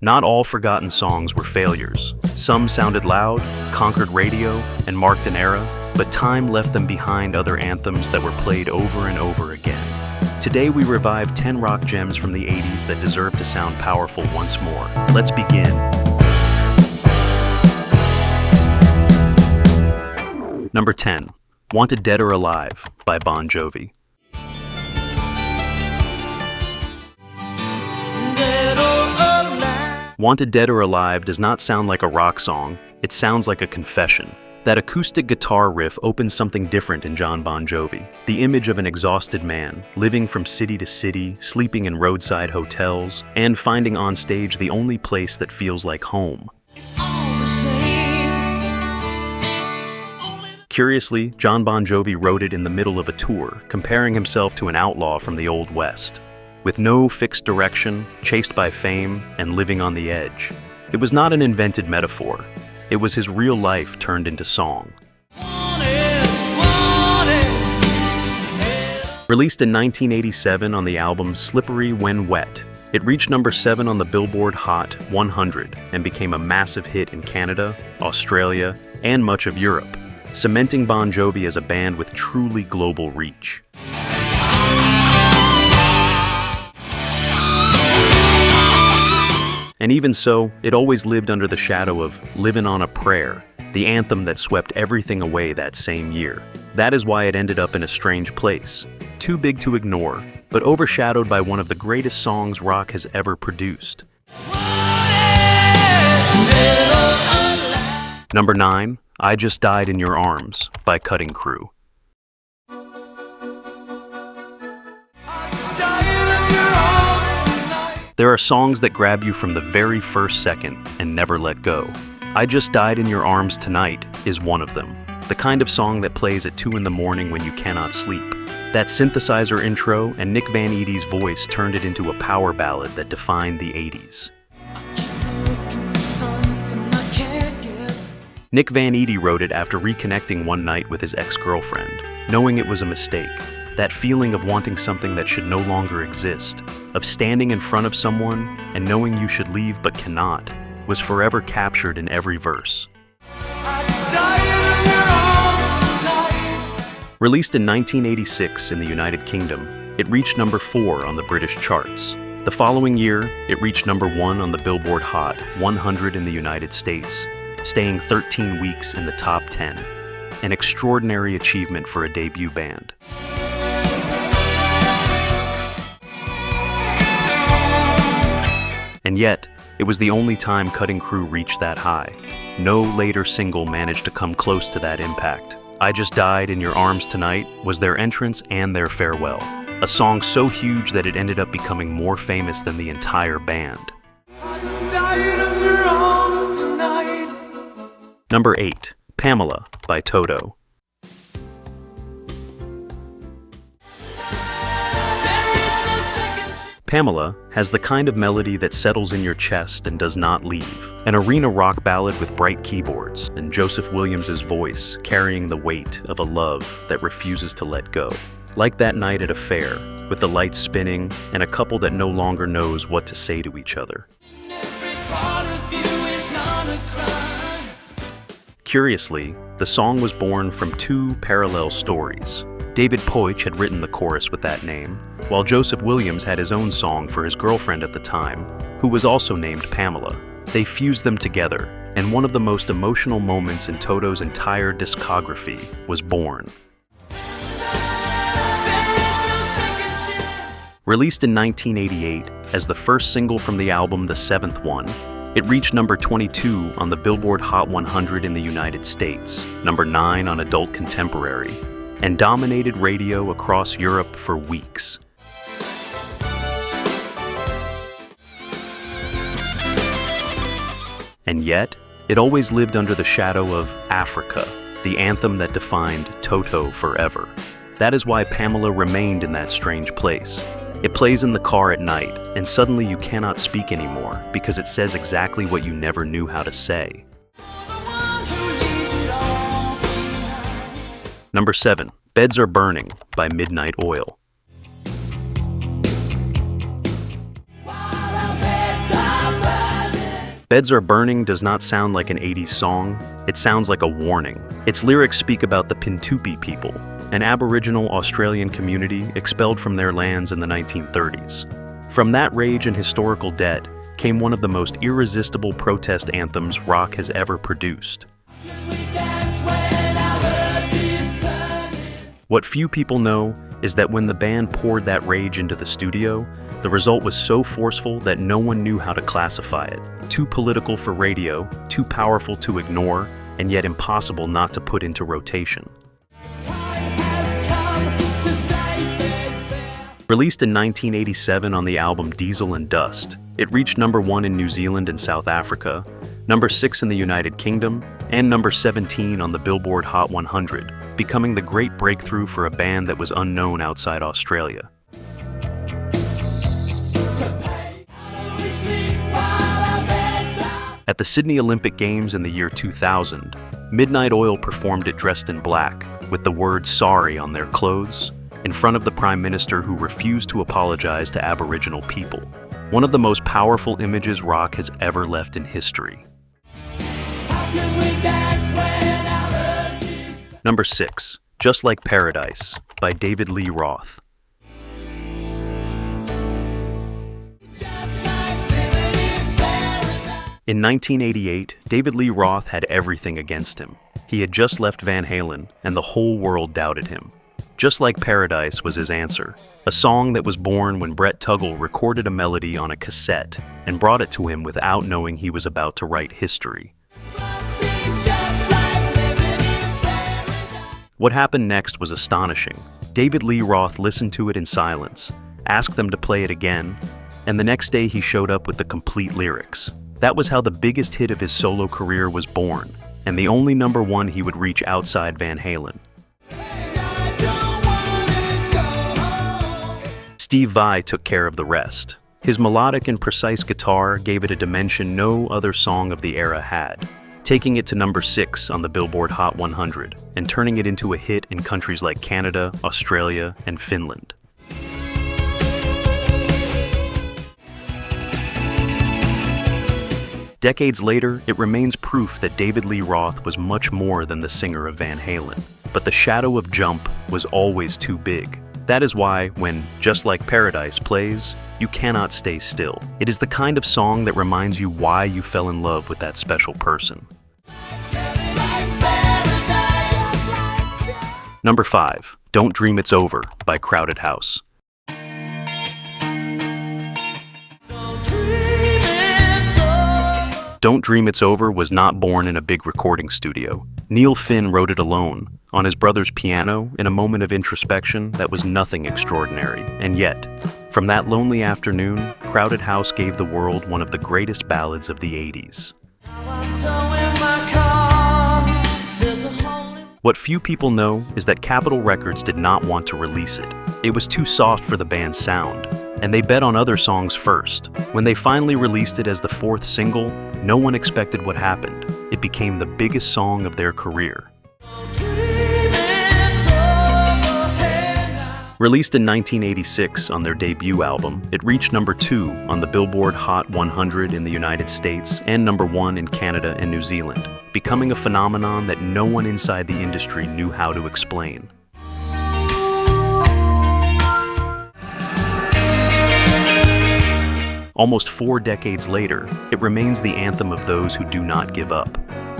Not all forgotten songs were failures. Some sounded loud, conquered radio, and marked an era, but time left them behind other anthems that were played over and over again. Today we revive 10 rock gems from the 80s that deserve to sound powerful once more. Let's begin. Number 10, Wanted Dead or Alive by Bon Jovi. Wanted Dead or Alive does not sound like a rock song, it sounds like a confession. That acoustic guitar riff opens something different in Jon Bon Jovi. The image of an exhausted man, living from city to city, sleeping in roadside hotels, and finding on stage the only place that feels like home. Curiously, Jon Bon Jovi wrote it in the middle of a tour, comparing himself to an outlaw from the Old West. With no fixed direction, chased by fame, and living on the edge. It was not an invented metaphor. It was his real life turned into song. Released in 1987 on the album Slippery When Wet, it reached number 7 on the Billboard Hot 100 and became a massive hit in Canada, Australia, and much of Europe, cementing Bon Jovi as a band with truly global reach. And even so, it always lived under the shadow of Livin' on a Prayer, the anthem that swept everything away that same year. That is why it ended up in a strange place, too big to ignore, but overshadowed by one of the greatest songs rock has ever produced. Number 9, I Just Died in Your Arms by Cutting Crew. There are songs that grab you from the very first second and never let go. I Just Died in Your Arms Tonight is one of them. The kind of song that plays at 2 in the morning when you cannot sleep. That synthesizer intro and Nick Van Eady's voice turned it into a power ballad that defined the 80s. Nick Van Eady wrote it after reconnecting one night with his ex-girlfriend, knowing it was a mistake. That feeling of wanting something that should no longer exist, of standing in front of someone and knowing you should leave but cannot, was forever captured in every verse. Released in 1986 in the United Kingdom, it reached number 4 on the British charts. The following year, it reached number 1 on the Billboard Hot 100 in the United States, staying 13 weeks in the top 10. An extraordinary achievement for a debut band. And yet, it was the only time Cutting Crew reached that high. No later single managed to come close to that impact. I Just Died in Your Arms Tonight was their entrance and their farewell. A song so huge that it ended up becoming more famous than the entire band. I just died in your arms tonight. Number 8, Pamela by Toto. Pamela has the kind of melody that settles in your chest and does not leave. An arena rock ballad with bright keyboards and Joseph Williams' voice carrying the weight of a love that refuses to let go. Like that night at a fair, with the lights spinning and a couple that no longer knows what to say to each other. Curiously, the song was born from 2 parallel stories. David Poich had written the chorus with that name, while Joseph Williams had his own song for his girlfriend at the time, who was also named Pamela. They fused them together, and one of the most emotional moments in Toto's entire discography was born. Released in 1988 as the first single from the album The Seventh One, it reached number 22 on the Billboard Hot 100 in the United States, number 9 on Adult Contemporary, and dominated radio across Europe for weeks. And yet, it always lived under the shadow of Africa, the anthem that defined Toto forever. That is why Pamela remained in that strange place. It plays in the car at night, and suddenly you cannot speak anymore because it says exactly what you never knew how to say. Number 7, Beds Are Burning by Midnight Oil. Beds Are Burning does not sound like an 80s song, it sounds like a warning. Its lyrics speak about the Pintupi people, an Aboriginal Australian community expelled from their lands in the 1930s. From that rage and historical debt came one of the most irresistible protest anthems rock has ever produced. What few people know is that when the band poured that rage into the studio, the result was so forceful that no one knew how to classify it. Too political for radio, too powerful to ignore, and yet impossible not to put into rotation. Released in 1987 on the album Diesel and Dust, it reached number 1 in New Zealand and South Africa, number 6 in the United Kingdom, and number 17 on the Billboard Hot 100, becoming the great breakthrough for a band that was unknown outside Australia. At the Sydney Olympic Games in the year 2000, Midnight Oil performed it dressed in black, with the word "sorry" on their clothes, in front of the Prime Minister who refused to apologize to Aboriginal people. One of the most powerful images rock has ever left in history. Number 6, Just Like Paradise, by David Lee Roth. In 1988, David Lee Roth had everything against him. He had just left Van Halen, and the whole world doubted him. Just Like Paradise was his answer, a song that was born when Brett Tuggle recorded a melody on a cassette and brought it to him without knowing he was about to write history. What happened next was astonishing. David Lee Roth listened to it in silence, asked them to play it again, and the next day he showed up with the complete lyrics. That was how the biggest hit of his solo career was born, and the only number 1 he would reach outside Van Halen. Steve Vai took care of the rest. His melodic and precise guitar gave it a dimension no other song of the era had, taking it to number 6 on the Billboard Hot 100 and turning it into a hit in countries like Canada, Australia, and Finland. Decades later, it remains proof that David Lee Roth was much more than the singer of Van Halen. But the shadow of Jump was always too big. That is why, when Just Like Paradise plays, you cannot stay still. It is the kind of song that reminds you why you fell in love with that special person. Number 5, Don't Dream It's Over, by Crowded House. Don't Dream It's Over was not born in a big recording studio. Neil Finn wrote it alone, on his brother's piano, in a moment of introspection that was nothing extraordinary. And yet, from that lonely afternoon, Crowded House gave the world one of the greatest ballads of the 80s. What few people know is that Capitol Records did not want to release it. It was too soft for the band's sound, and they bet on other songs first. When they finally released it as the 4th single, no one expected what happened. It became the biggest song of their career. Released in 1986 on their debut album, it reached number 2 on the Billboard Hot 100 in the United States and number 1 in Canada and New Zealand, becoming a phenomenon that no one inside the industry knew how to explain. Almost 4 decades later, it remains the anthem of those who do not give up,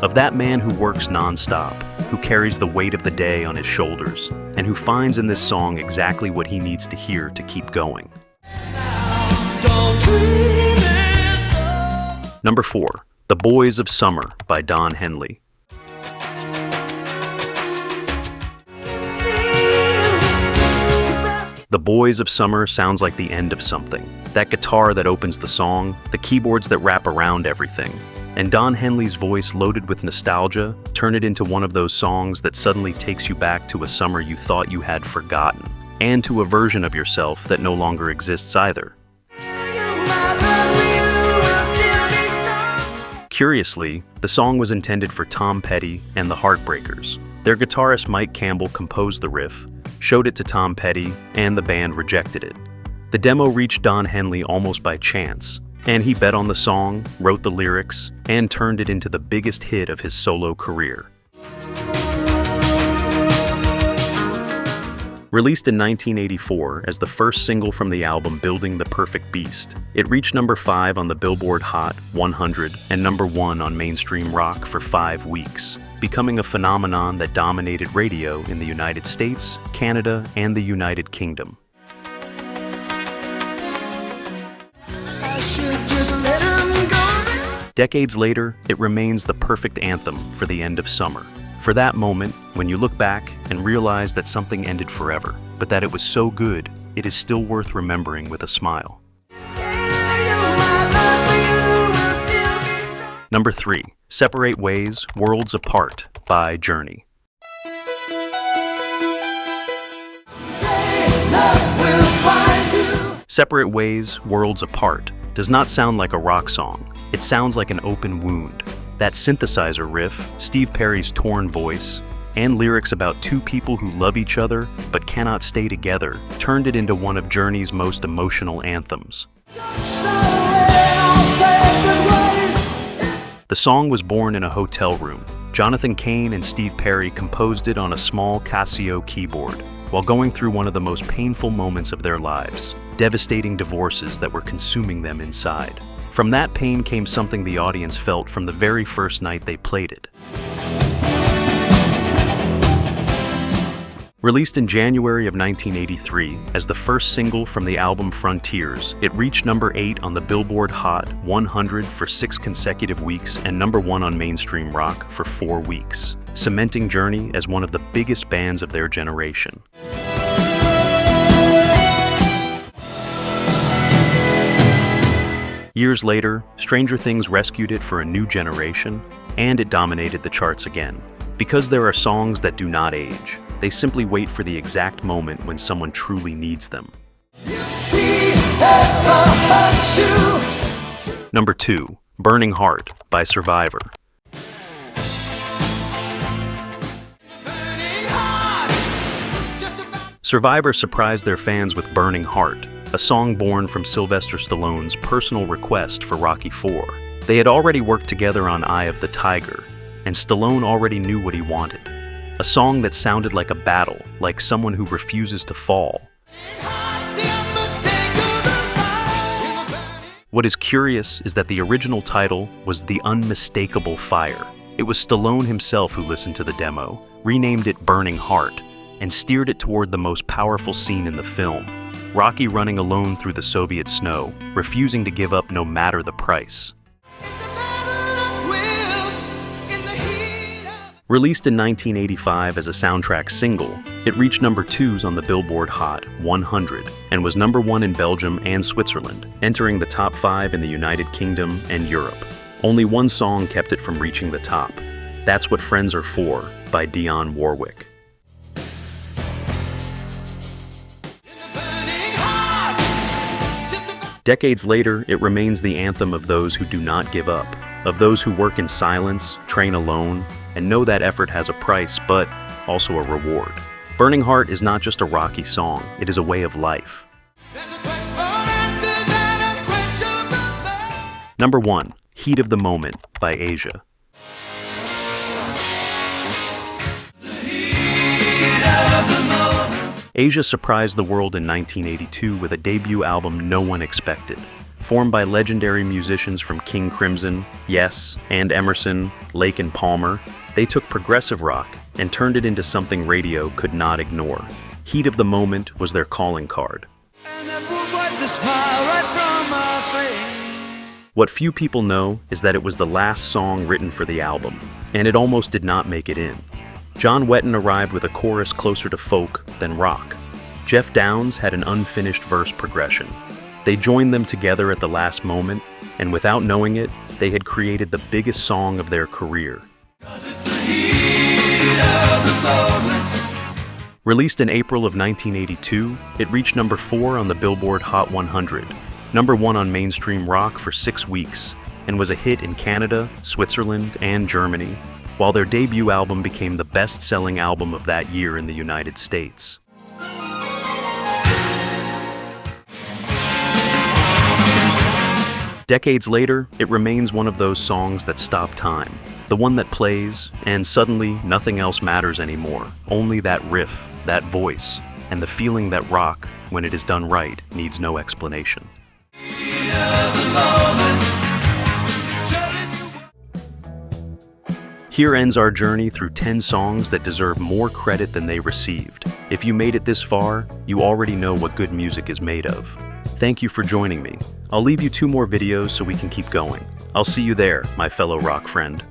of that man who works non-stop, who carries the weight of the day on his shoulders, and who finds in this song exactly what he needs to hear to keep going. Number 4, The Boys of Summer, by Don Henley. The Boys of Summer sounds like the end of something. That guitar that opens the song, the keyboards that wrap around everything. And Don Henley's voice loaded with nostalgia turn it into one of those songs that suddenly takes you back to a summer you thought you had forgotten, and to a version of yourself that no longer exists either. Curiously, the song was intended for Tom Petty and the Heartbreakers. Their guitarist Mike Campbell composed the riff, showed it to Tom Petty, and the band rejected it. The demo reached Don Henley almost by chance, And he bet on the song, wrote the lyrics, and turned it into the biggest hit of his solo career. Released in 1984 as the first single from the album Building the Perfect Beast, it reached number 5 on the Billboard Hot 100 and number 1 on mainstream rock for 5 weeks, becoming a phenomenon that dominated radio in the United States, Canada, and the United Kingdom. Decades later, it remains the perfect anthem for the end of summer. For that moment, when you look back and realize that something ended forever, but that it was so good, it is still worth remembering with a smile. Number 3, Separate Ways, Worlds Apart by Journey. Separate Ways, Worlds Apart does not sound like a rock song. It sounds like an open wound. That synthesizer riff, Steve Perry's torn voice, and lyrics about two people who love each other but cannot stay together turned it into one of Journey's most emotional anthems. The song was born in a hotel room. Jonathan Cain and Steve Perry composed it on a small Casio keyboard while going through one of the most painful moments of their lives, devastating divorces that were consuming them inside. From that pain came something the audience felt from the very first night they played it. Released in January of 1983 as the first single from the album Frontiers, it reached number 8 on the Billboard Hot 100 for 6 consecutive weeks and number 1 on mainstream rock for 4 weeks, cementing Journey as one of the biggest bands of their generation. Years later, Stranger Things rescued it for a new generation, and it dominated the charts again. Because there are songs that do not age, they simply wait for the exact moment when someone truly needs them. Number 2, Burning Heart by Survivor. Survivor surprised their fans with Burning Heart, a song born from Sylvester Stallone's personal request for Rocky IV. They had already worked together on Eye of the Tiger, and Stallone already knew what he wanted. A song that sounded like a battle, like someone who refuses to fall. What is curious is that the original title was The Unmistakable Fire. It was Stallone himself who listened to the demo, renamed it Burning Heart, and steered it toward the most powerful scene in the film, Rocky running alone through the Soviet snow, refusing to give up no matter the price. Released in 1985 as a soundtrack single, it reached number 2s on the Billboard Hot 100 and was number 1 in Belgium and Switzerland, entering the top 5 in the United Kingdom and Europe. Only one song kept it from reaching the top. That's What Friends Are For by Dionne Warwick. Decades later, it remains the anthem of those who do not give up, of those who work in silence, train alone, and know that effort has a price, but also a reward. Burning Heart is not just a Rocky song, it is a way of life. Number 1, Heat of the Moment by Asia. Asia surprised the world in 1982 with a debut album no one expected. Formed by legendary musicians from King Crimson, Yes, and Emerson, Lake and Palmer, they took progressive rock and turned it into something radio could not ignore. Heat of the Moment was their calling card. What few people know is that it was the last song written for the album, and it almost did not make it in. John Wetton arrived with a chorus closer to folk than rock. Jeff Downes had an unfinished verse progression. They joined them together at the last moment, and without knowing it, they had created the biggest song of their career. Released in April of 1982, it reached number 4 on the Billboard Hot 100, number 1 on mainstream rock for 6 weeks, and was a hit in Canada, Switzerland, and Germany, while their debut album became the best-selling album of that year in the United States. Decades later, it remains one of those songs that stop time. The one that plays, and suddenly nothing else matters anymore. Only that riff, that voice, and the feeling that rock, when it is done right, needs no explanation. Here ends our journey through 10 songs that deserve more credit than they received. If you made it this far, you already know what good music is made of. Thank you for joining me. I'll leave you 2 more videos so we can keep going. I'll see you there, my fellow rock friend.